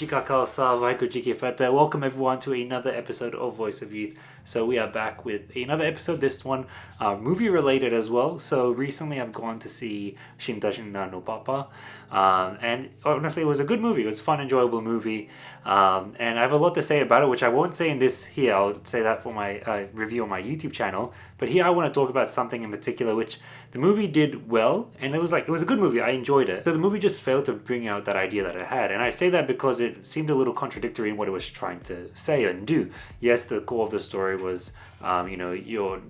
Ji Ka Khalsa, Vaheguru Ji Ki Fateh. Welcome everyone to another episode of Voice of Youth. So we are back with another episode, this one movie related as well. So recently I've gone to see Shinta Shinda no Papa. And honestly it was a good movie. It was a fun, enjoyable movie. And I have a lot to say about it, which I won't say in this here. I'll say that for my review on my YouTube channel. But here I want to talk about something in particular, which the movie did well, and it was a good movie. I enjoyed it. So the movie just failed to bring out that idea that it had, and I say that because it seemed a little contradictory in what it was trying to say and do. Yes, the core of the story was, your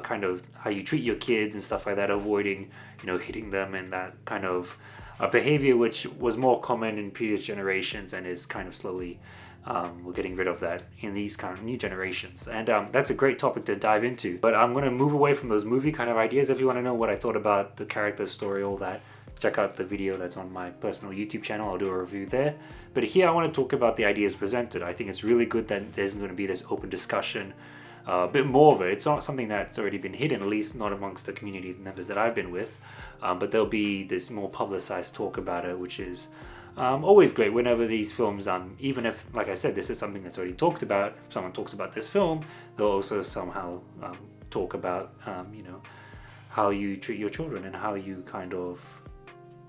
kind of how you treat your kids and stuff like that, avoiding, hitting them and that kind of behavior, which was more common in previous generations and is kind of slowly. We're getting rid of that in these kind of new generations, and that's a great topic to dive into. But I'm going to move away from those movie kind of ideas. If you want to know what I thought about the character story, all that, check out the video that's on my personal YouTube channel. I'll do a review there. But here I want to talk about the ideas presented. I think it's really good that there's going to be this open discussion, a bit more of it. It's not something that's already been hidden, at least not amongst the community members that I've been with, but there'll be this more publicized talk about it, which is always great whenever these films, even if, like I said, this is something that's already talked about, if someone talks about this film, they'll also somehow talk about, how you treat your children and how you kind of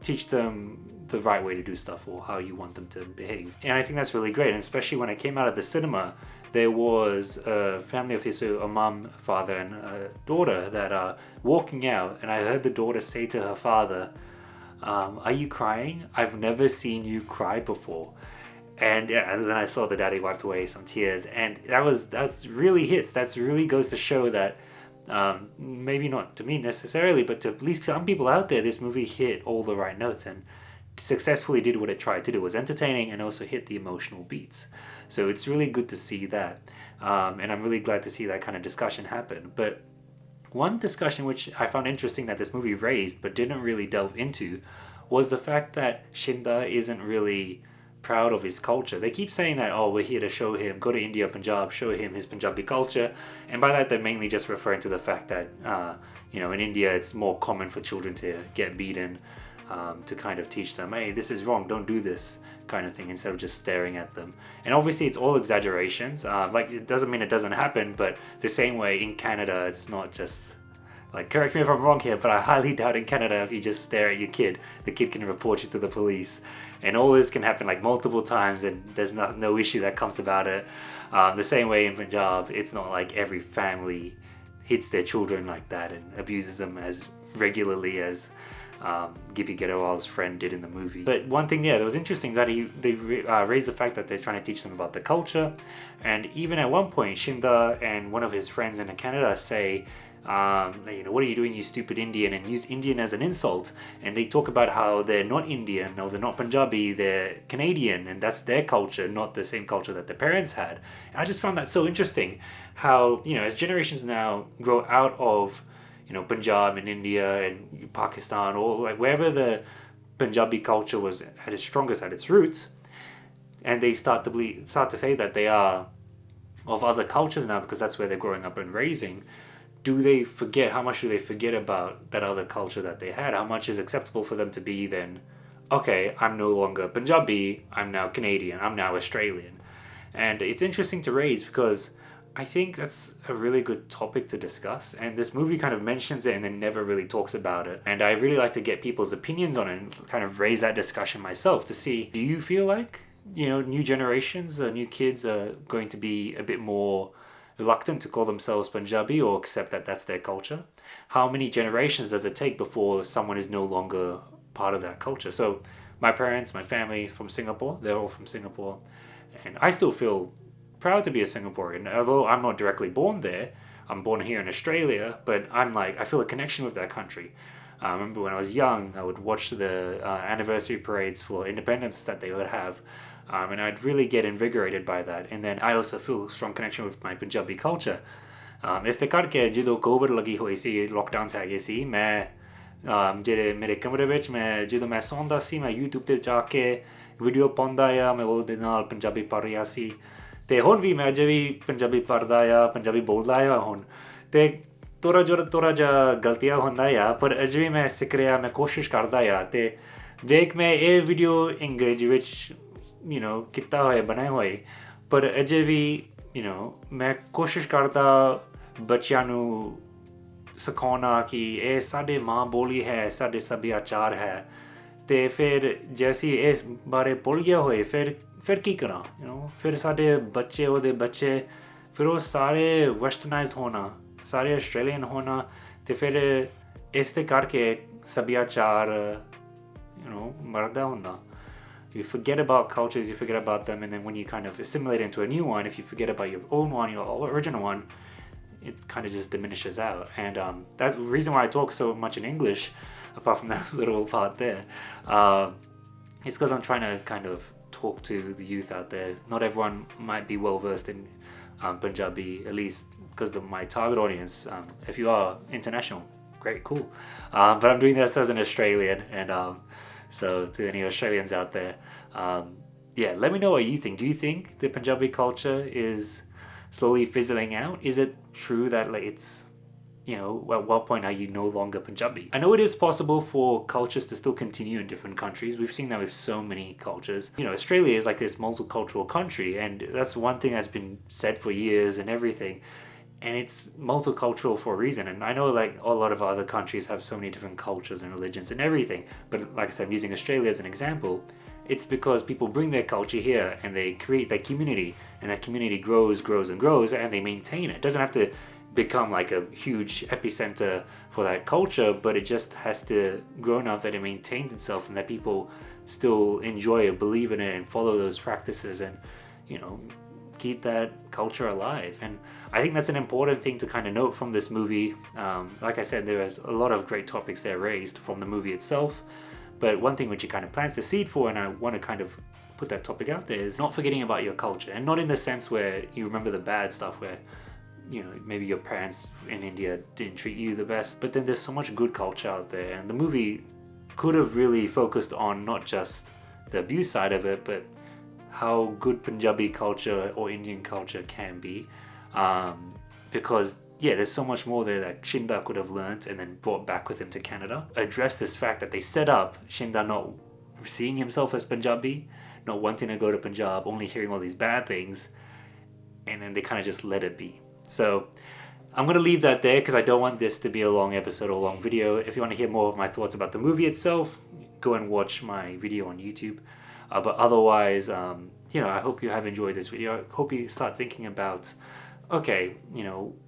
teach them the right way to do stuff or how you want them to behave. And I think that's really great, and especially when I came out of the cinema, there was a family of his, so a mom, father, and a daughter that are walking out, and I heard the daughter say to her father, are you crying? I've never seen you cry before. And then I saw the daddy wiped away some tears, and that's really hits. That's really goes to show that maybe not to me necessarily, but to at least some people out there, this movie hit all the right notes and successfully did what it tried to do. It was entertaining and also hit the emotional beats. So it's really good to see that, and I'm really glad to see that kind of discussion happen. But one discussion which I found interesting that this movie raised but didn't really delve into was the fact that Shinda isn't really proud of his culture. They keep saying that, oh, we're here to show him, go to India, Punjab, show him his Punjabi culture. And by that, they're mainly just referring to the fact that, in India, it's more common for children to get beaten, to kind of teach them, hey, this is wrong, don't do this kind of thing, instead of just staring at them. And obviously it's all exaggerations, it doesn't mean it doesn't happen, but the same way in Canada, it's not just correct me if I'm wrong here, but I highly doubt in Canada if you just stare at your kid, the kid can report you to the police, and all this can happen multiple times and there's no issue that comes about it. The same way in Punjab, it's not like every family hits their children like that and abuses them as regularly as Gippy Gedawal's friend did in the movie. But one thing, that was interesting that they raised the fact that they're trying to teach them about the culture, and even at one point, Shinda and one of his friends in Canada say, what are you doing, you stupid Indian, and use Indian as an insult, and they talk about how they're not Indian or they're not Punjabi, they're Canadian, and that's their culture, not the same culture that their parents had. And I just found that so interesting, how as generations now grow out of Punjab and India and Pakistan, or wherever the Punjabi culture was at its strongest, at its roots, and they start to say that they are of other cultures now because that's where they're growing up and raising. How much do they forget about that other culture that they had? How much is acceptable for them to be then, okay, I'm no longer Punjabi, I'm now Canadian, I'm now Australian. And it's interesting to raise because I think that's a really good topic to discuss, and this movie kind of mentions it and then never really talks about it. And I really like to get people's opinions on it and kind of raise that discussion myself to see, do you feel like, new generations, new kids are going to be a bit more reluctant to call themselves Punjabi or accept that that's their culture? How many generations does it take before someone is no longer part of that culture? So my parents, my family from Singapore, they're all from Singapore, and I still feel proud to be a Singaporean. Although I'm not directly born there, I'm born here in Australia, but I feel a connection with that country. I remember when I was young, I would watch the anniversary parades for independence that they would have, and I'd really get invigorated by that. And then I also feel a strong connection with my Punjabi culture. ਇਸ ਦੇ ਕਰਕੇ ਜਦੋਂ Covid ਲੱਗੀ ਹੋਈ ਸੀ, ਲੋਕਡਾਊਨਸ ਹੈਗੇ ਸੀ, ਮੈਂ ਜਿਹੜੇ ਮੇਰੇ ਕਮਰੇ ਵਿੱਚ ਜਦੋਂ ਮੈਂ ਸੌਂਦਾ ਸੀ, ਮੈਂ YouTube ਤੇ ਜਾ ਕੇ ਵੀਡੀਓ ਪਾਉਂਦਾ ਆ, ਮੈਂ ਉਹਦੇ ਨਾਲ ਪੰਜਾਬੀ ਪੜ੍ਹ ਰਿਹਾ ਸੀ, ਤੇ ਹੁਣ ਵੀ ਮੈਂ ਅਜੇ ਵੀ ਪੰਜਾਬੀ ਪੜ੍ਹਦਾ ਆ, ਪੰਜਾਬੀ ਬੋਲਦਾ ਆ ਹੁਣ, ਤੇ ਥੋੜ੍ਹਾ ਜਿਹਾ ਗਲਤੀਆਂ ਹੁੰਦਾ ਆ, ਪਰ ਅਜੇ ਵੀ ਮੈਂ ਸਿੱਖ ਰਿਹਾ, ਮੈਂ ਕੋਸ਼ਿਸ਼ ਕਰਦਾ ਆ, ਤੇ ਦੇਖ ਮੈਂ ਇਹ ਵੀਡੀਓ ਅੰਗਰੇਜ਼ੀ ਵਿੱਚ ਕੀਤਾ ਹੋਇਆ ਬਣਾਏ ਹੋਏ, ਪਰ ਅਜੇ ਵੀ ਮੈਂ ਕੋਸ਼ਿਸ਼ ਕਰਦਾ ਬੱਚਿਆਂ ਨੂੰ ਸਿਖਾਉਣਾ ਕਿ ਇਹ ਸਾਡੇ ਮਾਂ ਬੋਲੀ ਹੈ, ਸਾਡੇ ਸੱਭਿਆਚਾਰ ਹੈ। ਤੇ ਫਿਰ ਜੇ ਅਸੀਂ ਇਸ ਬਾਰੇ ਭੁੱਲ ਗਿਆ ਹੋਏ ਫਿਰ ਕੀ ਕਰਾਂ, ਫਿਰ ਸਾਡੇ ਬੱਚੇ ਉਹਦੇ ਬੱਚੇ ਫਿਰ ਉਹ ਸਾਰੇ ਵੈਸਟਰਨਾਈਜ਼ਡ ਹੋਣਾ, ਸਾਰੇ ਆਸਟ੍ਰੇਲੀਅਨ ਹੋਣਾ, ਤੇ ਫਿਰ ਇਸ ਦੇ ਕਰਕੇ ਸੱਭਿਆਚਾਰ ਮਰਦਾ ਹੁੰਦਾ। You forget about cultures, you forget about them, and then when you kind of assimilate into a new one, if you forget about your own one, your original one, it kind of just diminishes out. And that's the reason why I talk so much in English, apart from that little part there. It's because I'm trying to kind of talk to the youth out there. Not everyone might be well versed in Punjabi, at least because my target audience, if you are international, great, cool. But I'm doing this as an Australian, and so to any Australians out there, let me know what you think. Do you think the Punjabi culture is slowly fizzling out? Is it true that it's, at what point are you no longer Punjabi? I know it is possible for cultures to still continue in different countries. We've seen that with so many cultures. Australia is like this multicultural country, and that's one thing that's been said for years and everything. And it's multicultural for a reason. And I know like a lot of other countries have so many different cultures and religions and everything. But like I said, I'm using Australia as an example. It's because people bring their culture here and they create that community. And that community grows and grows, and they maintain it. It doesn't have to become like a huge epicenter for that culture, but it just has to grow enough that it maintains itself and that people still enjoy it, believe in it, and follow those practices, and keep that culture alive. And I think that's an important thing to kind of note from this movie. Like I said, there is a lot of great topics there raised from the movie itself, but one thing which it kind of plants the seed for, and I want to kind of put that topic out there, is not forgetting about your culture. And not in the sense where you remember the bad stuff where maybe your parents in India didn't treat you the best, but then there's so much good culture out there, and the movie could have really focused on not just the abuse side of it, but how good Punjabi culture or Indian culture can be, because there's so much more there that Shinda could have learnt and then brought back with him to Canada. Address this fact that they set up Shinda not seeing himself as Punjabi, not wanting to go to Punjab, only hearing all these bad things, and then they kind of just let it be. So I'm going to leave that there because I don't want this to be a long episode or a long video. If you want to hear more of my thoughts about the movie itself, go and watch my video on YouTube. But otherwise, I hope you have enjoyed this video. I hope you start thinking about, okay,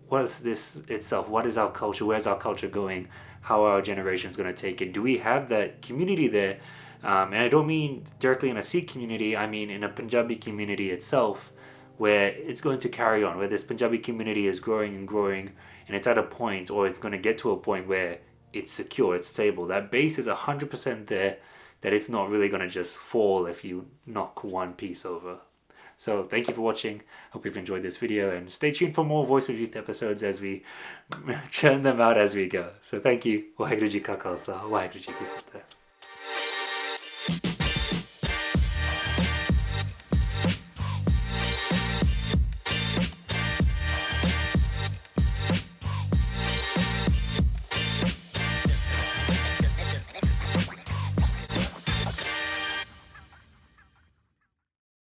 what is this itself? What is our culture? Where's our culture going? How are our generations going to take it? Do we have that community there? And I don't mean directly in a Sikh community. I mean in a Punjabi community itself, where it's going to carry on, where this Punjabi community is growing and growing, and it's at a point, or it's going to get to a point where it's secure, it's stable. That base is 100% there, that it's not really going to just fall if you knock one piece over. So thank you for watching. Hope you've enjoyed this video, and stay tuned for more Voice of Youth episodes as we churn them out as we go. So thank you. Waheguru Ji Ka Khalsa, Waheguru Ji Ki Fateh.